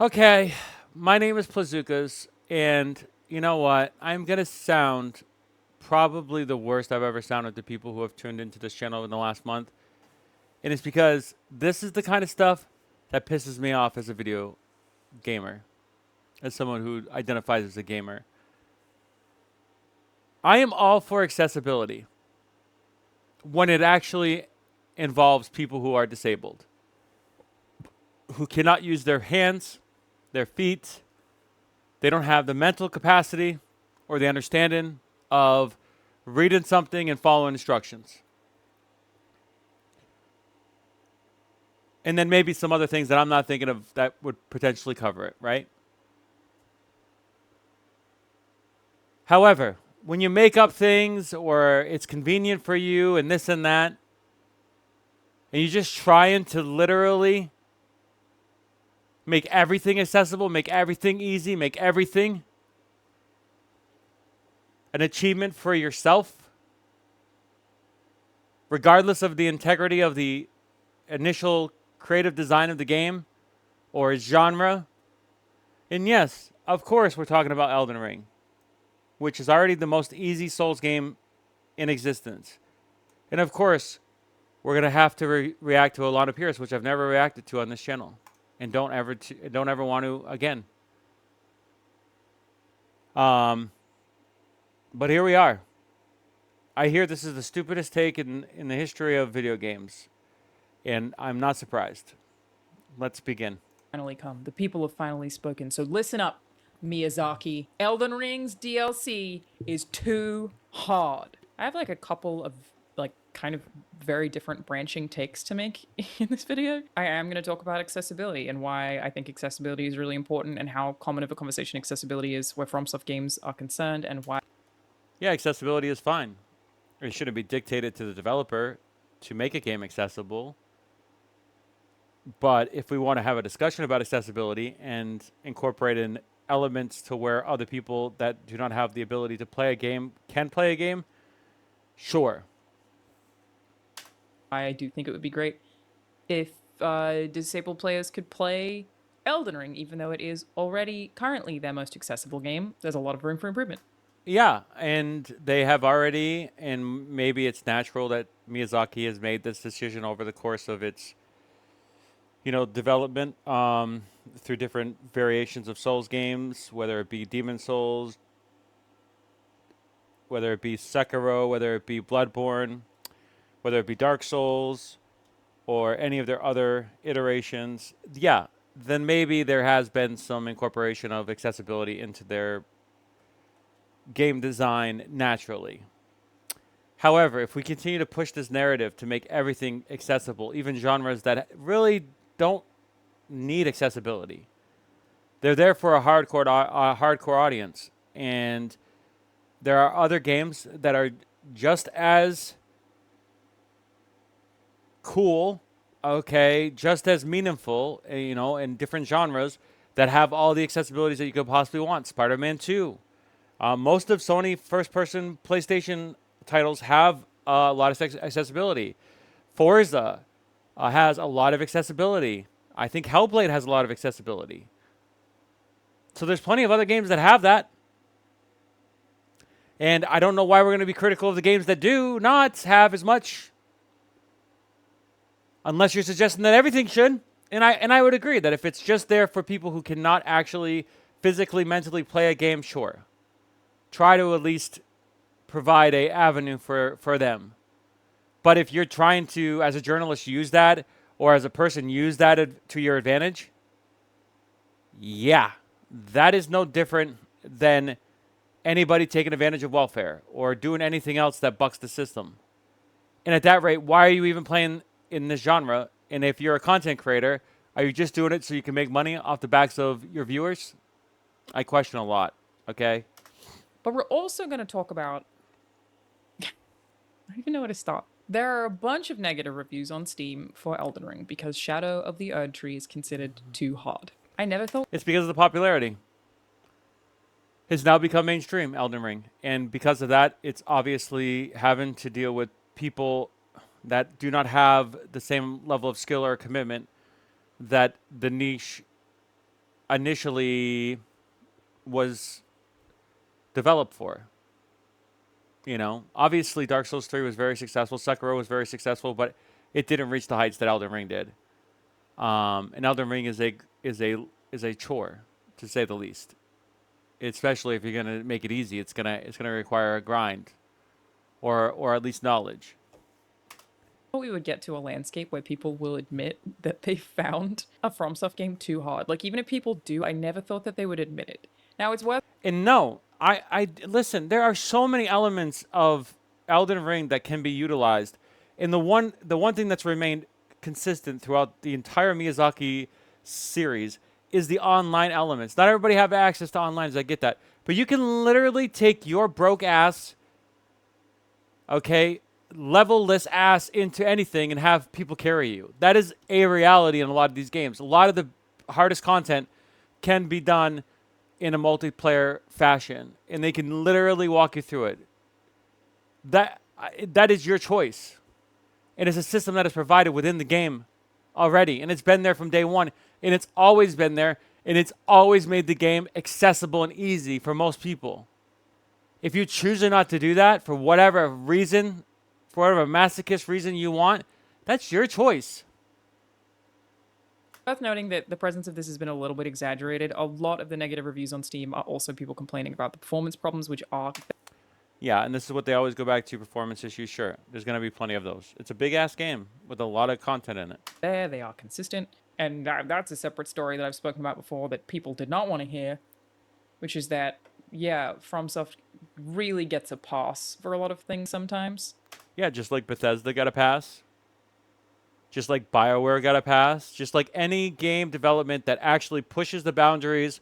Okay, my name is Plazukas, and you know what? I'm gonna sound probably the worst I've ever sounded to people who have tuned into this channel in the last month, and it's because this is the kind of stuff that pisses me off as a video gamer, as someone who identifies as a gamer. I am all for accessibility when it actually involves people who are disabled, who cannot use their hands, their feet. They don't have the mental capacity or the understanding of reading something and following instructions. And then maybe some other things that I'm not thinking of that would potentially cover it, right? However, when you make up things or it's convenient for you and this and that, and you're just trying to literally make everything accessible, make everything easy, make everything an achievement for yourself, regardless of the integrity of the initial creative design of the game or its genre. And yes, of course, we're talking about Elden Ring, which is already the most easy Souls game in existence. And of course, we're gonna have to react to a lot of Pierce, which I've never reacted to on this channel, and don't ever want to again. Um, but here we are. I hear this is the stupidest take in the history of video games, and I'm not surprised. Let's begin. Finally come. The people have finally spoken. So listen up, Miyazaki. Elden Ring's DLC is too hard. I have like a couple of like kind of very different branching takes to make in this video. I am going to talk about accessibility and why I think accessibility is really important and how common of a conversation accessibility is where FromSoft games are concerned and why. Yeah, accessibility is fine. It shouldn't be dictated to the developer to make a game accessible. But if we want to have a discussion about accessibility and incorporate in elements to where other people that do not have the ability to play a game can play a game, sure. I do think it would be great if disabled players could play Elden Ring, even though it is already currently their most accessible game. There's a lot of room for improvement. Yeah, and they have already, and maybe it's natural that Miyazaki has made this decision over the course of its, development through different variations of Souls games, whether it be Demon Souls, whether it be Sekiro, whether it be Bloodborne, whether it be Dark Souls, or any of their other iterations. Yeah, then maybe there has been some incorporation of accessibility into their game design naturally. However, if we continue to push this narrative to make everything accessible, even genres that really don't need accessibility, they're there for a hardcore audience, and there are other games that are just as cool, okay, just as meaningful, in different genres that have all the accessibilities that you could possibly want. Spider-Man 2. Most of Sony first-person PlayStation titles have a lot of accessibility. Forza has a lot of accessibility. I think Hellblade has a lot of accessibility. So there's plenty of other games that have that. And I don't know why we're going to be critical of the games that do not have as much, unless you're suggesting that everything should. And I would agree that if it's just there for people who cannot actually physically, mentally play a game, sure. Try to at least provide a avenue for them. But if you're trying to, as a journalist, use that, or as a person, use that to your advantage, yeah, that is no different than anybody taking advantage of welfare or doing anything else that bucks the system. And at that rate, why are you even playing in this genre? And if you're a content creator, are you just doing it so you can make money off the backs of your viewers? I question a lot, okay? But we're also going to talk about. I don't even know where to start. There are a bunch of negative reviews on Steam for Elden Ring because Shadow of the Erd Tree is considered too hard. I never thought. It's because of the popularity. It's now become mainstream, Elden Ring. And because of that, it's obviously having to deal with people that do not have the same level of skill or commitment that the niche initially was developed for. You know, obviously Dark Souls 3 was very successful. Sekiro was very successful, but it didn't reach the heights that Elden Ring did. And Elden Ring is a chore, to say the least. Especially if you're gonna make it easy, it's gonna require a grind, or at least knowledge. thought we would get to a landscape where people will admit that they found a FromSoft game too hard. Like, even if people do, I never thought that they would admit it. Now, it's worth And no, I listen. There are so many elements of Elden Ring that can be utilized, and the one thing that's remained consistent throughout the entire Miyazaki series is the online elements. Not everybody have access to online, I get that, but you can literally take your broke ass, okay, levelless ass into anything and have people carry you. That is a reality in a lot of these games. A lot of the hardest content can be done in a multiplayer fashion, and they can literally walk you through it. That is your choice, and it's a system that is provided within the game already, and it's been there from day one, and it's always been there, and it's always made the game accessible and easy for most people. If you choose not to do that for whatever reason, for whatever masochist reason you want, that's your choice. noting that the presence of this has been a little bit exaggerated. A lot of the negative reviews on Steam are also people complaining about the performance problems, which are Yeah, and this is what they always go back to, performance issues. Sure, there's going to be plenty of those. It's a big-ass game with a lot of content in it. there, they are consistent, and that's a separate story that I've spoken about before that people did not want to hear, which is that, yeah, FromSoft really gets a pass for a lot of things sometimes. Yeah, just like Bethesda got a pass. Just like BioWare got a pass. Just like any game development that actually pushes the boundaries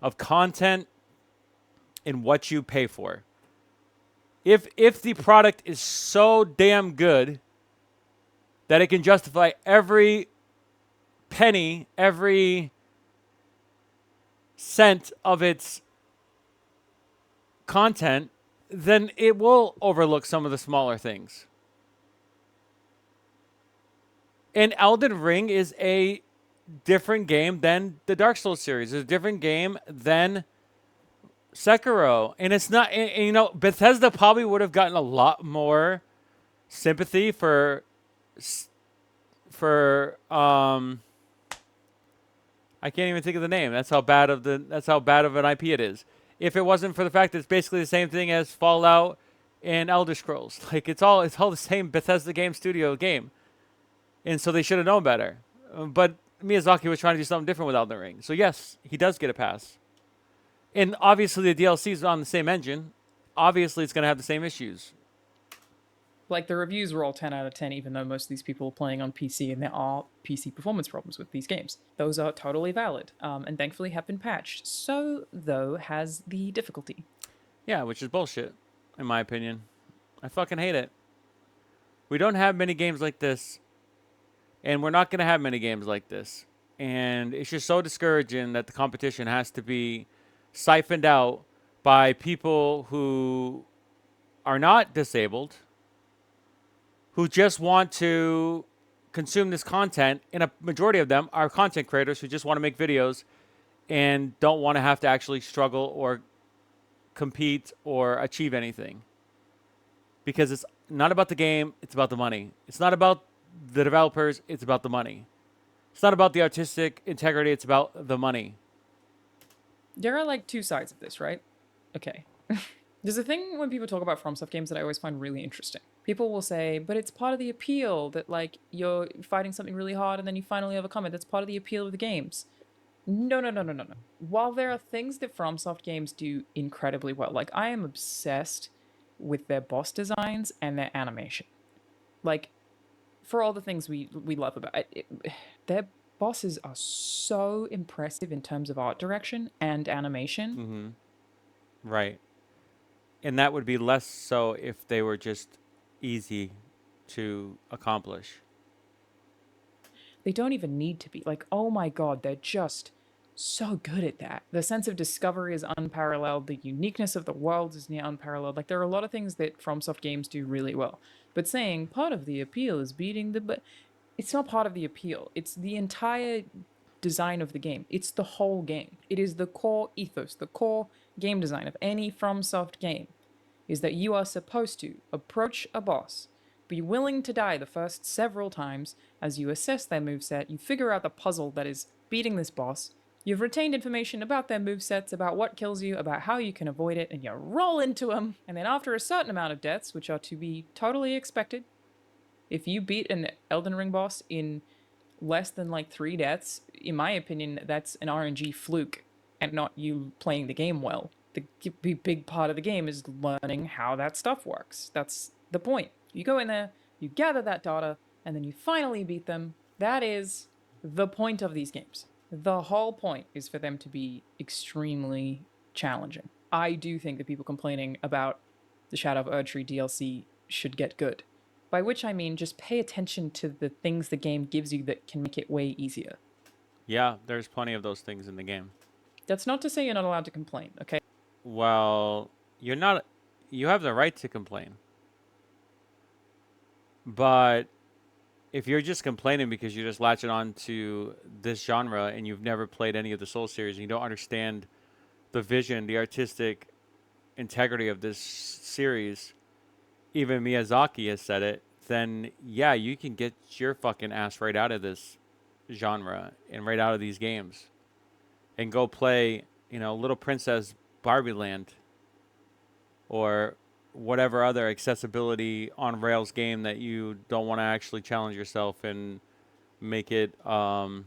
of content and what you pay for. If the product is so damn good that it can justify every penny, every cent of its content, then it will overlook some of the smaller things. And Elden Ring is a different game than the Dark Souls series. It's a different game than Sekiro. And it's not, and, you know, Bethesda probably would have gotten a lot more sympathy for I can't even think of the name. That's how bad of an IP it is. If it wasn't for the fact that it's basically the same thing as Fallout and Elder Scrolls. Like it's all the same Bethesda game studio game. And so they should have known better. But Miyazaki was trying to do something different with Elden Ring. So yes, he does get a pass. And obviously the DLC is on the same engine. Obviously it's going to have the same issues. Like, the reviews were all 10 out of 10, even though most of these people are playing on PC, and there are PC performance problems with these games. Those are totally valid, and thankfully have been patched. So, though, has the difficulty. Yeah, which is bullshit, in my opinion. I fucking hate it. We don't have many games like this, and we're not going to have many games like this. And it's just so discouraging that the competition has to be siphoned out by people who are not disabled, who just want to consume this content, and a majority of them are content creators who just want to make videos and don't want to have to actually struggle or compete or achieve anything. Because it's not about the game, it's about the money. It's not about the developers, it's about the money. It's not about the artistic integrity, it's about the money. There are, like, two sides of this, right? Okay. There's a thing when people talk about FromSoft games that I always find really interesting. People will say, but it's part of the appeal that, like, you're fighting something really hard and then you finally overcome it. That's part of the appeal of the games. No. While there are things that FromSoft games do incredibly well, like, I am obsessed with their boss designs and their animation. Like, for all the things we love about it, their bosses are so impressive in terms of art direction and animation. Mm-hmm. Right. And that would be less so if they were just easy to accomplish. They don't even need to be. Like, oh my god, they're just so good at that. The sense of discovery is unparalleled. The uniqueness of the world is near unparalleled. Like, there are a lot of things that FromSoft games do really well. But saying part of the appeal is beating the... But it's not part of the appeal. It's the entire design of the game. It's the whole game. It is the core ethos, the core game design of any FromSoft game, is that you are supposed to approach a boss, be willing to die the first several times as you assess their moveset, you figure out the puzzle that is beating this boss, you've retained information about their movesets, about what kills you, about how you can avoid it, and you roll into them. And then after a certain amount of deaths, which are to be totally expected, if you beat an Elden Ring boss in less than like 3 deaths, in my opinion, that's an RNG fluke and not you playing the game well. The big part of the game is learning how that stuff works. That's the point. You go in there, you gather that data, and then you finally beat them. That is the point of these games. The whole point is for them to be extremely challenging. I do think that people complaining about the Shadow of Erdtree DLC should get good. By which I mean just pay attention to the things the game gives you that can make it way easier. Yeah, there's plenty of those things in the game. That's not to say you're not allowed to complain, okay? Well, you're not. You have the right to complain. But if you're just complaining because you're just latching on to this genre and you've never played any of the Soul series and you don't understand the vision, the artistic integrity of this series, even Miyazaki has said it, then yeah, you can get your fucking ass right out of this genre and right out of these games and go play, Little Princess Barbie Land or whatever other accessibility on Rails game that you don't want to actually challenge yourself and make it so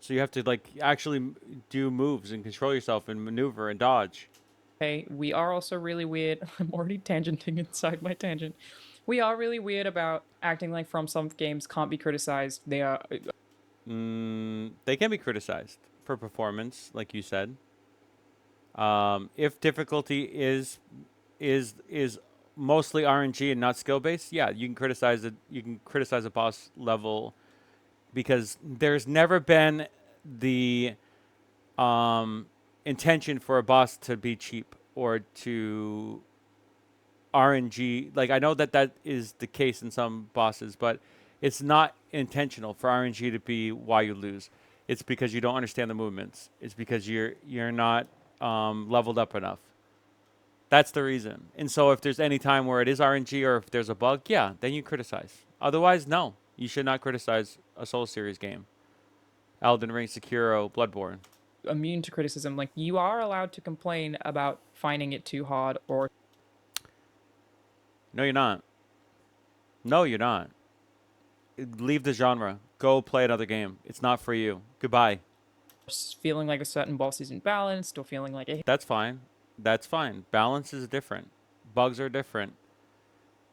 you have to like actually do moves and control yourself and maneuver and dodge. Okay, we are also really weird. I'm already tangenting inside my tangent. We are really weird about acting like FromSoft games can't be criticized. They are. They can be criticized for performance, like you said. If difficulty is mostly RNG and not skill based, yeah, you can criticize it. You can criticize a boss level because there's never been the intention for a boss to be cheap or to RNG. Like I know that is the case in some bosses, but it's not intentional for RNG to be why you lose. It's because you don't understand the movements. It's because you're not leveled up enough. That's the reason. And so if there's any time where it is RNG or if there's a bug, yeah, then you criticize. Otherwise, no. You should not criticize a Soul Series game. Elden Ring, Sekiro, Bloodborne. Immune to criticism. Like, you are allowed to complain about finding it too hard or... No, you're not. No, you're not. Leave the genre. Go play another game. It's not for you. Goodbye. feeling like a certain boss isn't balanced or feeling like a... That's fine. That's fine. Balance is different. Bugs are different.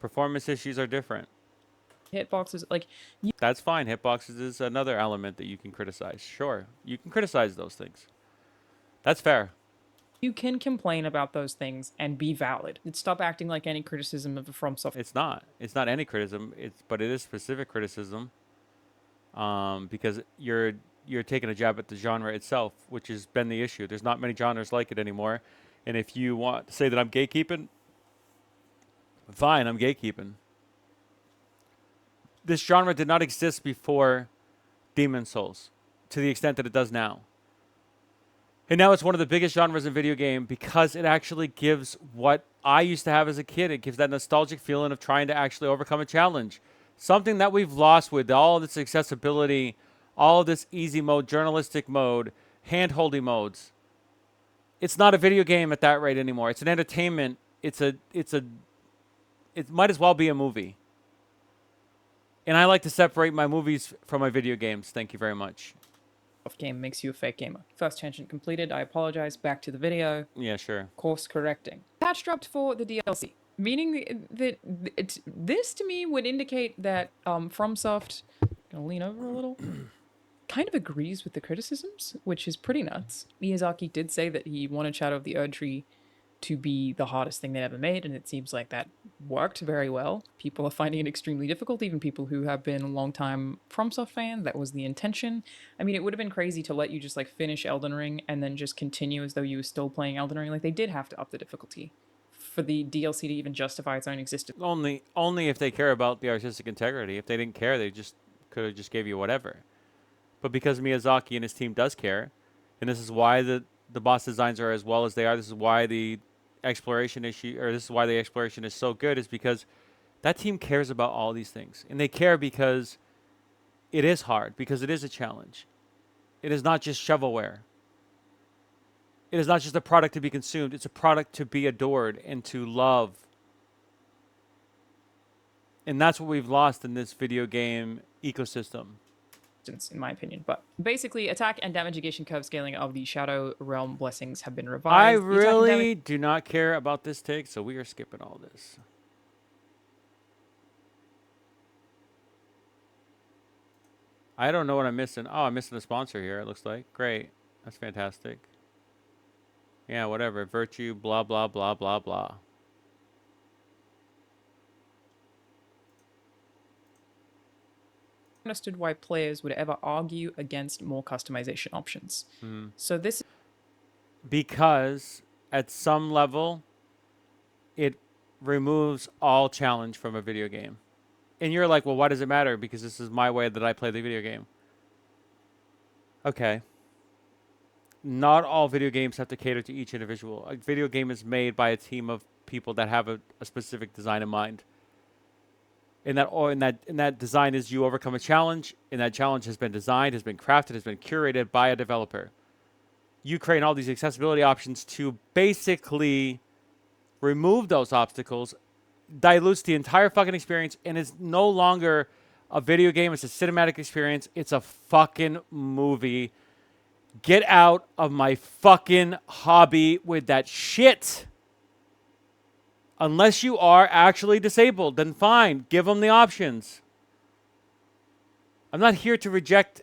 Performance issues are different. hitboxes, like... That's fine. Hitboxes is another element that you can criticize. Sure. You can criticize those things. That's fair. You can complain about those things and be valid. And stop acting like any criticism of the FromSoftware. It's not. It's not any criticism. But it is specific criticism. Because you're taking a jab at the genre itself, which has been the issue. There's not many genres like it anymore. And if you want to say that I'm gatekeeping, fine, I'm gatekeeping. This genre did not exist before Demon Souls to the extent that it does now. And now it's one of the biggest genres in video game because it actually gives what I used to have as a kid. It gives that nostalgic feeling of trying to actually overcome a challenge. Something that we've lost with all of this accessibility, all of this easy mode, journalistic mode, hand-holding modes. It's not a video game at that rate anymore. It's an entertainment. It might as well be a movie. And I like to separate my movies from my video games. Thank you very much. Game makes you a fake gamer. First tangent completed. I apologize. Back to the video. Yeah, sure. Course correcting. Patch dropped for the DLC, meaning that this to me would indicate that FromSoft, gonna lean over a little, kind of agrees with the criticisms, which is pretty nuts. Miyazaki did say that he wanted Shadow of the Erdtree to be the hardest thing they ever made, and it seems like that worked very well. People are finding it extremely difficult, even people who have been a long-time FromSoft fan. That was the intention. I mean, it would have been crazy to let you just like finish Elden Ring and then just continue as though you were still playing Elden Ring. Like, they did have to up the difficulty for the DLC to even justify its own existence. Only if they care about the artistic integrity. If they didn't care, they just could have just gave you whatever. But because Miyazaki and his team does care, and this is why the boss designs are as well as they are, this is why the exploration is so good, is because that team cares about all these things. And they care because it is hard, because it is a challenge. It is not just shovelware. It is not just a product to be consumed. It's a product to be adored and to love. And that's what we've lost in this video game ecosystem. In my opinion. But basically, attack and damagegation curve scaling of the Shadow Realm blessings have been revised. I really do not care about this take, so we are skipping all this. I don't know what I'm missing. Oh, I'm missing a sponsor here, it looks like. Great. That's fantastic. Yeah, whatever. Virtue, blah, blah, blah, blah, blah. Understood why players would ever argue against more customization options. So this, because at some level, it removes all challenge from a video game. And you're like, well, why does it matter? Because this is my way that I play the video game. Okay. Not all video games have to cater to each individual. A video game is made by a team of people that have a specific design in mind. And that design is you overcome a challenge, and that challenge has been designed, has been crafted, has been curated by a developer. You create all these accessibility options to basically remove those obstacles, dilutes the entire fucking experience, and is no longer a video game. It's a cinematic experience. It's a fucking movie. Get out of my fucking hobby with that shit. Unless you are actually disabled, then fine. Give them the options. I'm not here to reject,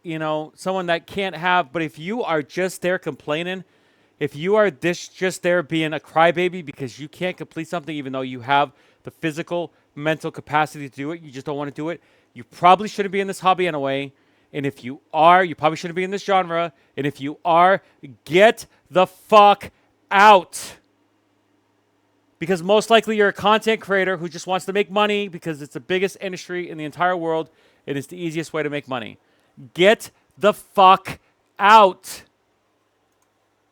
someone that can't have, but if you are just there complaining, if you are just there being a crybaby because you can't complete something even though you have the physical, mental capacity to do it, you just don't want to do it, you probably shouldn't be in this hobby anyway. And if you are, you probably shouldn't be in this genre. And if you are, get the fuck out. Because most likely you're a content creator who just wants to make money because it's the biggest industry in the entire world. It is the easiest way to make money. Get the fuck out.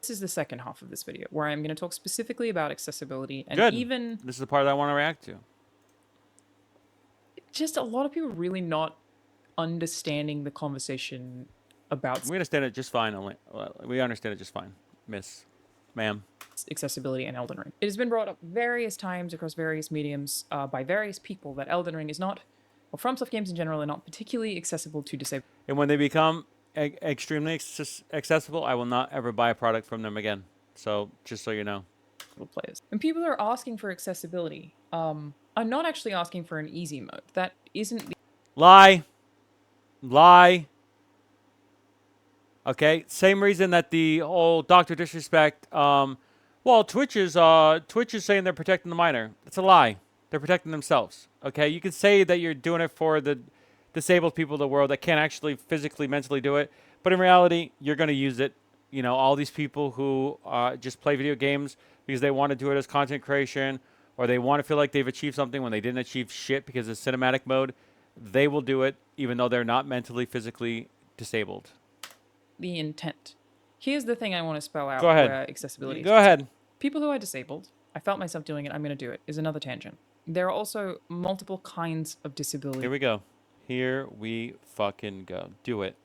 This is the second half of this video where I'm going to talk specifically about accessibility and Good. even This is the part that I want to react to. just a lot of people really not understanding the conversation about We understand it just fine. We understand it just fine, miss, ma'am. accessibility in Elden Ring. It has been brought up various times across various mediums by various people that Elden Ring is not, or FromSoft games in general, are not particularly accessible to disabled And when they become extremely accessible, I will not ever buy a product from them again. So just so you know. players. And people are asking for accessibility. I'm not actually asking for an easy mode. That isn't the Lie. Okay, same reason that the whole Dr. Disrespect, Twitch is saying they're protecting the minor. It's a lie. They're protecting themselves. Okay, you can say that you're doing it for the disabled people of the world that can't actually physically, mentally do it, but in reality, you're going to use it. All these people who just play video games because they want to do it as content creation, or they want to feel like they've achieved something when they didn't achieve shit because it's cinematic mode, they will do it even though they're not mentally, physically disabled. the intent. Here's the thing I want to spell out. Go ahead. Where accessibility is Go ahead. People who are disabled, I felt myself doing it, I'm going to do it, is another tangent. There are also multiple kinds of disability. Here we go. Here we fucking go. Do it.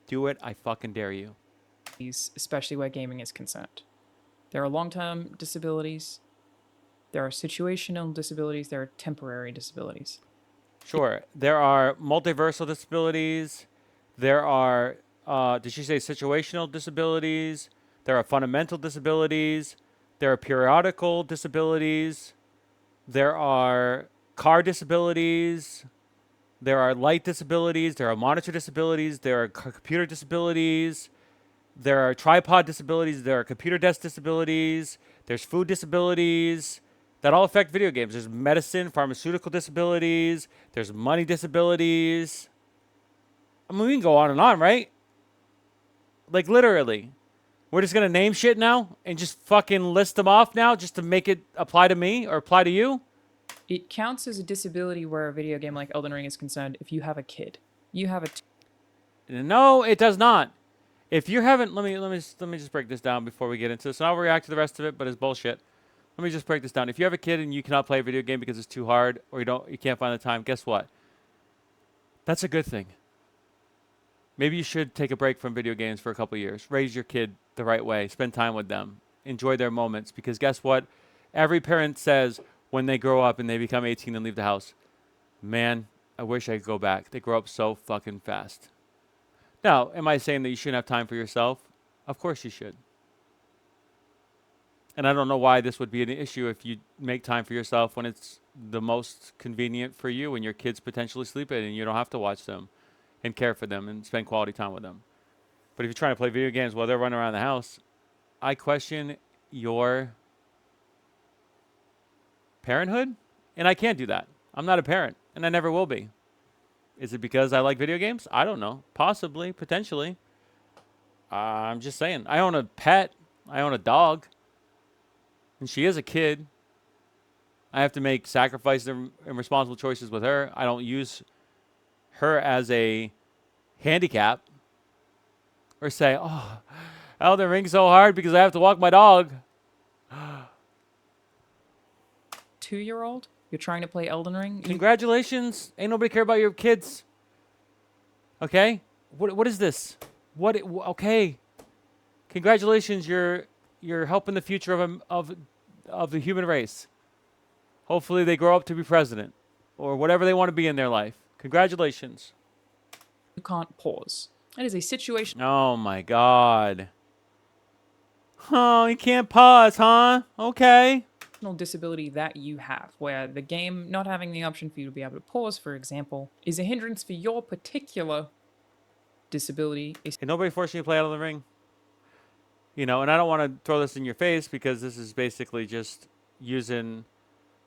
Do it. I fucking dare you. Especially where gaming is concerned. There are long-term disabilities. There are situational disabilities. There are temporary disabilities. Sure. There are multiversal disabilities. There are, did she say situational disabilities? There are fundamental disabilities. There are periodical disabilities. There are car disabilities. There are light disabilities. There are monitor disabilities. There are computer disabilities. There are tripod disabilities. There are computer desk disabilities. There's food disabilities that all affect video games. There's medicine, pharmaceutical disabilities. There's money disabilities. I mean, we can go on and on, right? Like, literally. We're just going to name shit now and just fucking list them off now just to make it apply to me or apply to you? It counts as a disability where a video game like Elden Ring is concerned if you have a kid. You have a No, it does not. If you haven't, let me just break this down before we get into this. And I'll react to the rest of it, but it's bullshit. Let me just break this down. If you have a kid and you cannot play a video game because it's too hard, or you can't find the time, guess what? That's a good thing. Maybe you should take a break from video games for a couple years. Raise your kid the right way. Spend time with them. Enjoy their moments. Because guess what? Every parent says when they grow up and they become 18 and leave the house, man, I wish I could go back. They grow up so fucking fast. Now, am I saying that you shouldn't have time for yourself? Of course you should. And I don't know why this would be an issue if you make time for yourself when it's the most convenient for you and your kids potentially sleeping and you don't have to watch them and care for them and spend quality time with them. But if you're trying to play video games while they're running around the house, I question your parenthood, and I can't do that. I'm not a parent, and I never will be. Is it because I like video games? I don't know. Possibly, potentially. I'm just saying. I own a pet. I own a dog. And she is a kid. I have to make sacrifices and responsible choices with her. I don't use her as a handicap or say, oh, Elden Ring's so hard because I have to walk my dog. 2-year-old. You're trying to play Elden Ring. Congratulations. Ain't nobody care about your kids. Okay? What is this? Okay. Congratulations, you're helping the future of the human race. Hopefully they grow up to be president or whatever they want to be in their life. Congratulations. You can't pause. That is a situation. Oh my God. Oh, you can't pause, huh? Okay. Disability that you have, where the game not having the option for you to be able to pause, for example, is a hindrance for your particular disability. And nobody forced you to play Elden Ring. You know, and I don't want to throw this in your face because this is basically just using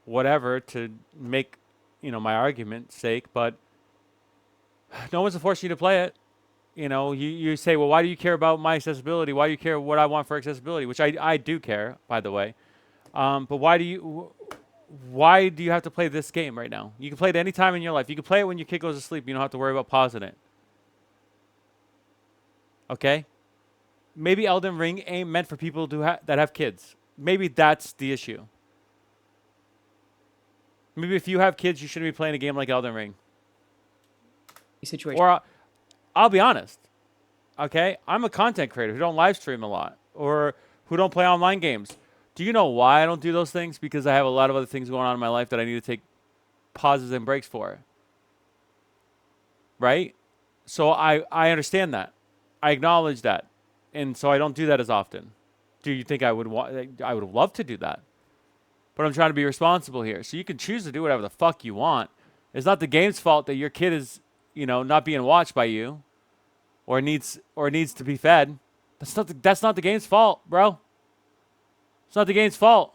whatever to make, my argument's sake, but no one's forcing you to play it. You say, well, why do you care about my accessibility? Why do you care what I want for accessibility? Which I do care, by the way. But why do you have to play this game right now? You can play it any time in your life. You can play it when your kid goes to sleep. You don't have to worry about pausing it. Okay? Maybe Elden Ring ain't meant for people that have kids. Maybe that's the issue. Maybe if you have kids, you shouldn't be playing a game like Elden Ring. Situation. Or I'll be honest. Okay? I'm a content creator who don't live stream a lot or who don't play online games. Do you know why I don't do those things? Because I have a lot of other things going on in my life that I need to take pauses and breaks for. Right? So I understand that. I acknowledge that. And so I don't do that as often. Do you think I would love to do that? But I'm trying to be responsible here. So you can choose to do whatever the fuck you want. It's not the game's fault that your kid is, not being watched by you or needs to be fed. That's not the game's fault, bro. It's not the game's fault.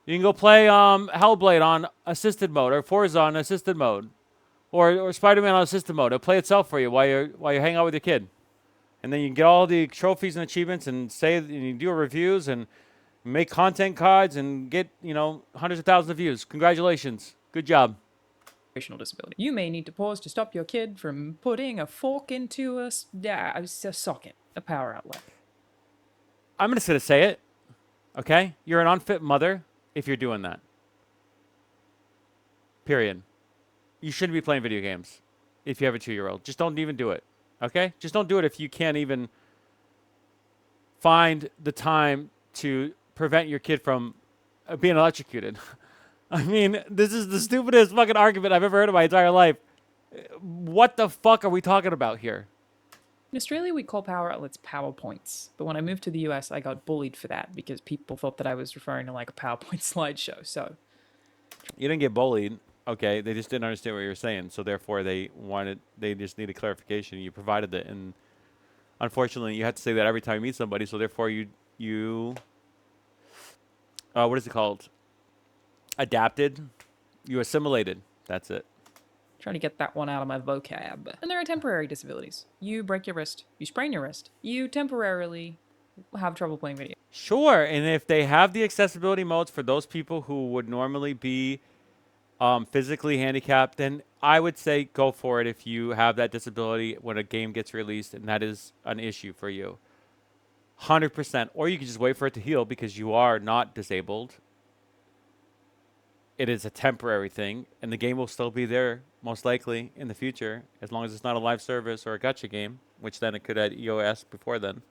You can go play Hellblade on assisted mode or Forza on assisted mode or Spider-Man on assisted mode. It'll play itself for you while you hang out with your kid. And then you can get all the trophies and achievements and you do reviews and make content cards and get, hundreds of thousands of views. Congratulations. Good job. Disability. You may need to pause to stop your kid from putting a fork into a socket, a power outlet. I'm just going to say it. Okay? You're an unfit mother if you're doing that. Period. You shouldn't be playing video games if you have a 2-year-old. Just don't even do it. Okay? Just don't do it if you can't even find the time to prevent your kid from being electrocuted. I mean, this is the stupidest fucking argument I've ever heard in my entire life. What the fuck are we talking about here? In Australia, we call power outlets PowerPoints. But when I moved to the US, I got bullied for that because people thought that I was referring to like a PowerPoint slideshow. So you didn't get bullied. Okay, they just didn't understand what you were saying. So therefore, they just needed clarification. You provided it, and unfortunately, you have to say that every time you meet somebody. So therefore, you what is it called? Adapted. You assimilated. That's it. Trying to get that one out of my vocab. And there are temporary disabilities. You break your wrist. You sprain your wrist. You temporarily have trouble playing video. Sure, and if they have the accessibility modes for those people who would normally be physically handicapped, then I would say go for it if you have that disability when a game gets released and that is an issue for you. 100%. Or you can just wait for it to heal because you are not disabled. It is a temporary thing, and the game will still be there most likely in the future, as long as it's not a live service or a gacha game, which then it could have EOS before then.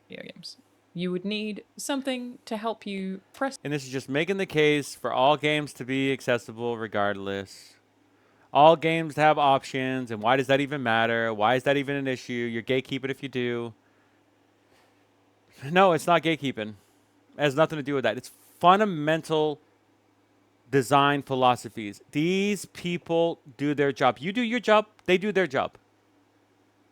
Video games. You would need something to help you press. And this is just making the case for all games to be accessible regardless. All games to have options, and why does that even matter? Why is that even an issue? You're gatekeeping if you do. No, it's not gatekeeping. It has nothing to do with that. It's fundamental design philosophies. These people do their job. You do your job, they do their job.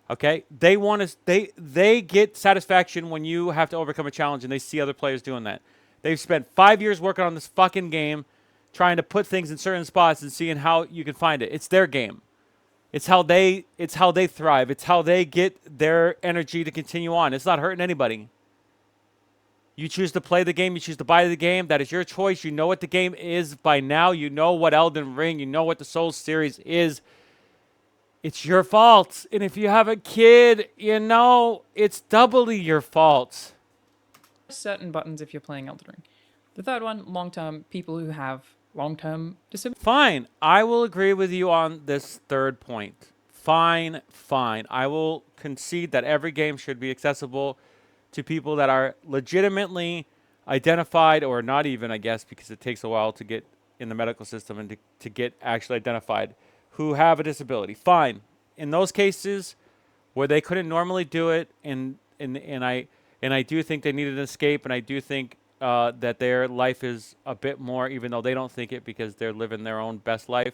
Okay? They want to they get satisfaction when you have to overcome a challenge and they see other players doing that. They've spent 5 years working on this fucking game, trying to put things in certain spots and seeing how you can find it. It's their game. It's how they thrive. It's how they get their energy to continue on. It's not hurting anybody. You choose to play the game. You choose to buy the game. That is your choice. You know what the game is by now. You know what Elden Ring. You know what the Souls series is. It's your fault. And if you have a kid, you know it's doubly your fault. Certain buttons if you're playing Elden Ring. The third one, long-term, people who have long-term disabilities. Fine. I will agree with you on this third point. Fine. I will concede that every game should be accessible to people that are legitimately identified, or not even, I guess, because it takes a while to get in the medical system and to get actually identified, who have a disability. Fine. In those cases where they couldn't normally do it, and I do think they needed an escape, and I do think that their life is a bit more, even though they don't think it because they're living their own best life.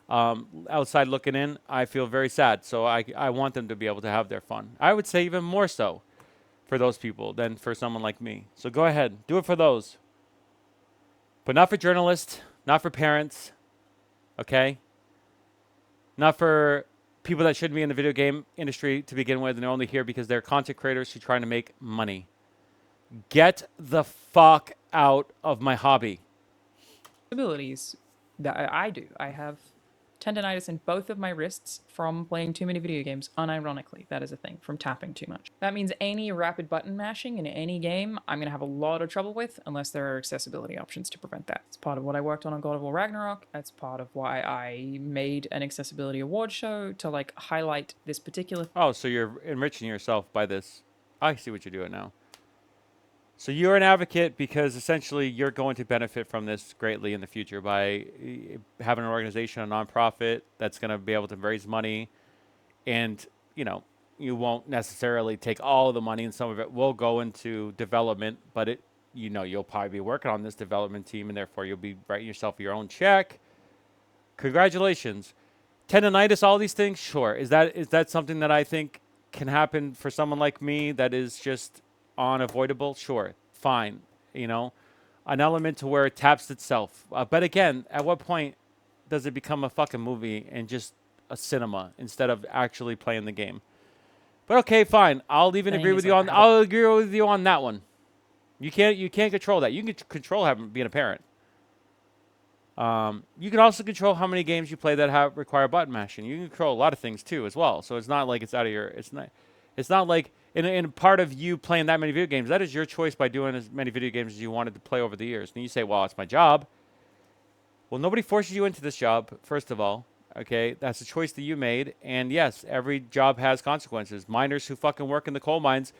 Outside looking in, I feel very sad. So I want them to be able to have their fun. I would say even more so for those people than for someone like me. So go ahead, do it for those. But not for journalists, not for parents, okay? Not for people that shouldn't be in the video game industry to begin with and they're only here because they're content creators who are trying to make money. Get the fuck out of my hobby. Disabilities that I do. I have tendonitis in both of my wrists from playing too many video games. Unironically, that is a thing, from tapping too much. That means any rapid button mashing in any game, I'm going to have a lot of trouble with unless there are accessibility options to prevent that. It's part of what I worked on God of War Ragnarok. That's part of why I made an accessibility award show to like highlight this particular. Oh, so you're enriching yourself by this. I see what you're doing now. So you're an advocate because essentially you're going to benefit from this greatly in the future by having an organization, a nonprofit that's going to be able to raise money. And, you know, you won't necessarily take all of the money and some of it will go into development, but it, you know, you'll probably be working on this development team and therefore you'll be writing yourself your own check. Congratulations. Tendonitis, all these things, sure. Is that something that I think can happen for someone like me that is just unavoidable? Sure, fine. You know, an element to where it taps itself. But again, at what point does it become a fucking movie and just a cinema instead of actually playing the game? But okay, fine. I'll even agree with you on. I'll agree with you on that one. You can't control that. You can control having being a parent. You can also control how many games you play that require button mashing. You can control a lot of things too as well. So it's not like it's out of your. It's not like in part of you playing that many video games. That is your choice by doing as many video games as you wanted to play over the years. And you say, "Well, it's my job." Well, nobody forces you into this job. First of all, okay, that's a choice that you made. And yes, every job has consequences. Miners who fucking work in the coal mines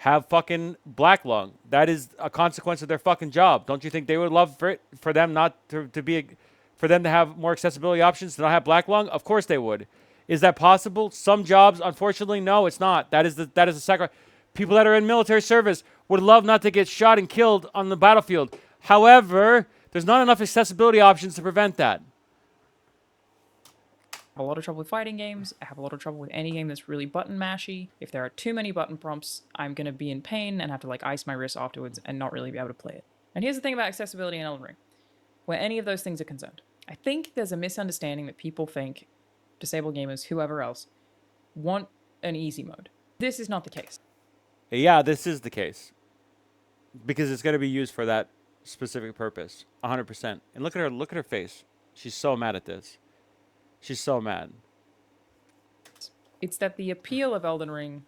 have fucking black lung. That is a consequence of their fucking job. Don't you think they would love for them not to be, for them to have more accessibility options to not have black lung? Of course they would. Is that possible? Some jobs, unfortunately, no, it's not. That is a sacrifice. People that are in military service would love not to get shot and killed on the battlefield. However, there's not enough accessibility options to prevent that. I have a lot of trouble with fighting games. I have a lot of trouble with any game that's really button mashy. If there are too many button prompts, I'm going to be in pain and have to like ice my wrist afterwards and not really be able to play it. And here's the thing about accessibility in Elden Ring, where any of those things are concerned. I think there's a misunderstanding that people think disabled gamers, whoever else, want an easy mode. This is not the case. Yeah, this is the case. Because it's going to be used for that specific purpose. 100%. And look at her. Look at her face. She's so mad at this. She's so mad. It's that the appeal of Elden Ring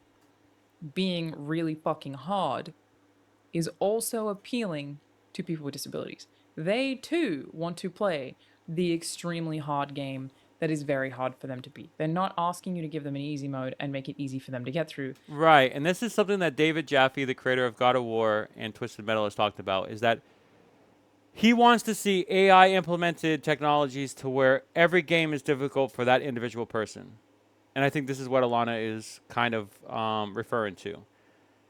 being really fucking hard is also appealing to people with disabilities. They too want to play the extremely hard game that is very hard for them to beat. They're not asking you to give them an easy mode and make it easy for them to get through. Right. And this is something that David Jaffe, the creator of God of War and Twisted Metal, has talked about, is that he wants to see AI implemented technologies to where every game is difficult for that individual person. And I think this is what Alana is kind of referring to.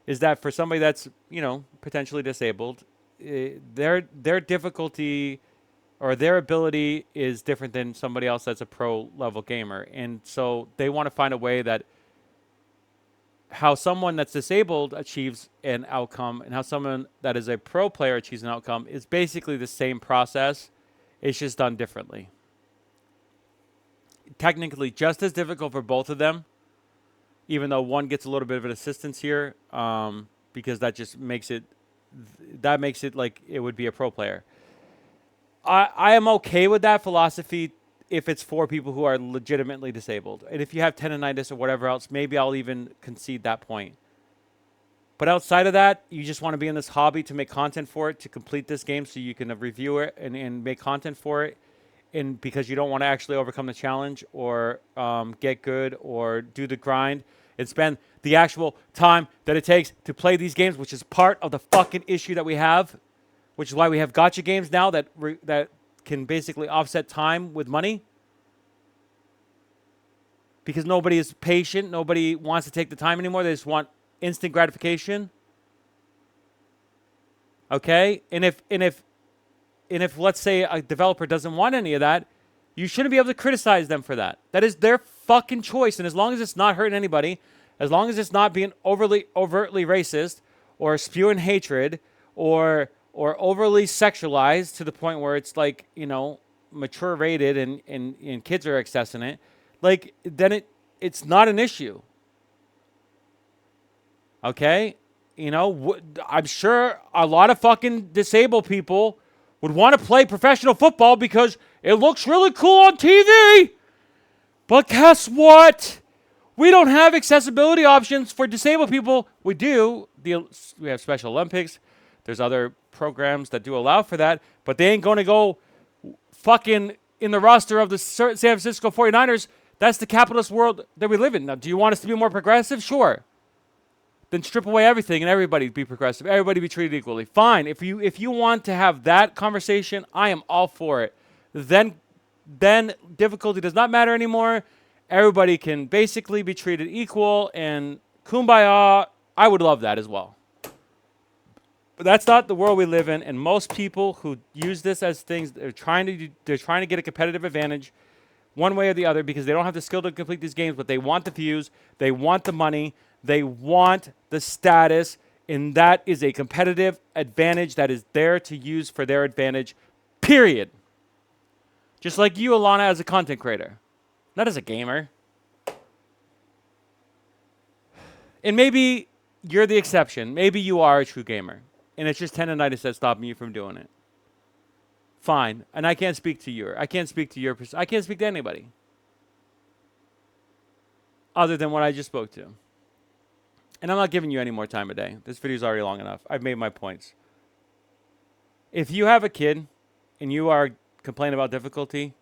Is that for somebody that's, potentially disabled, their difficulty or their ability is different than somebody else that's a pro level gamer. And so they want to find a way that how someone that's disabled achieves an outcome and how someone that is a pro player achieves an outcome is basically the same process. It's just done differently. Technically just as difficult for both of them, even though one gets a little bit of an assistance here, because that just makes it like it would be a pro player. I am okay with that philosophy if it's for people who are legitimately disabled. And if you have tendonitis or whatever else, maybe I'll even concede that point. But outside of that, you just want to be in this hobby to make content for it, to complete this game so you can review it and make content for it. And because you don't want to actually overcome the challenge or get good or do the grind and spend the actual time that it takes to play these games, which is part of the fucking issue that we have, which is why we have gacha games now that can basically offset time with money. Because nobody is patient. Nobody wants to take the time anymore. They just want instant gratification. Okay? And if let's say a developer doesn't want any of that, you shouldn't be able to criticize them for that. That is their fucking choice. And as long as it's not hurting anybody, as long as it's not being overtly racist or spewing hatred or overly sexualized to the point where it's like, mature rated and kids are accessing it, like then it's not an issue. Okay? I'm sure a lot of fucking disabled people would want to play professional football because it looks really cool on TV. But guess what? We don't have accessibility options for disabled people. We do. We have Special Olympics. There's other programs that do allow for that. But they ain't going to go fucking in the roster of the San Francisco 49ers. That's the capitalist world that we live in. Now, do you want us to be more progressive? Sure. Then strip away everything and everybody be progressive. Everybody be treated equally. Fine. If you want to have that conversation, I am all for it. Then difficulty does not matter anymore. Everybody can basically be treated equal and kumbaya. I would love that as well. But that's not the world we live in, and most people who use this as things, they're trying to get a competitive advantage one way or the other because they don't have the skill to complete these games, but they want the views, they want the money, they want the status, and that is a competitive advantage that is there to use for their advantage, period. Just like you, Alana, as a content creator, not as a gamer. And maybe you're the exception. Maybe you are a true gamer, and it's just tendonitis that's stopping you from doing it. Fine, and I can't speak to your. I can't speak to anybody other than what I just spoke to. And I'm not giving you any more time today. This video's already long enough. I've made my points. If you have a kid and you are complaining about difficulty,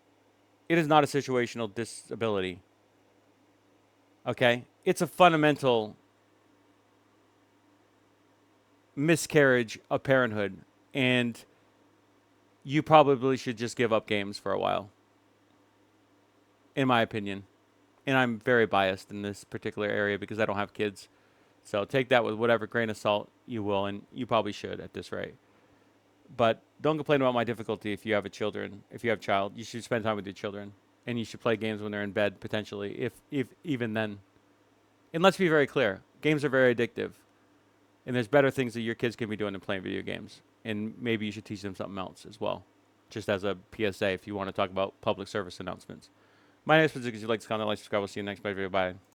it is not a situational disability. Okay? It's a fundamental miscarriage of parenthood. And you probably should just give up games for a while. In my opinion. And I'm very biased in this particular area because I don't have kids. So take that with whatever grain of salt you will, and you probably should at this rate. But don't complain about my difficulty if you have If you have a child, you should spend time with your children. And you should play games when they're in bed, potentially, if even then. And let's be very clear. Games are very addictive. And there's better things that your kids can be doing than playing video games. And maybe you should teach them something else as well. Just as a PSA if you want to talk about public service announcements. My name is Pazuka. If you like this content, like, subscribe. We'll see you in the next video. Bye.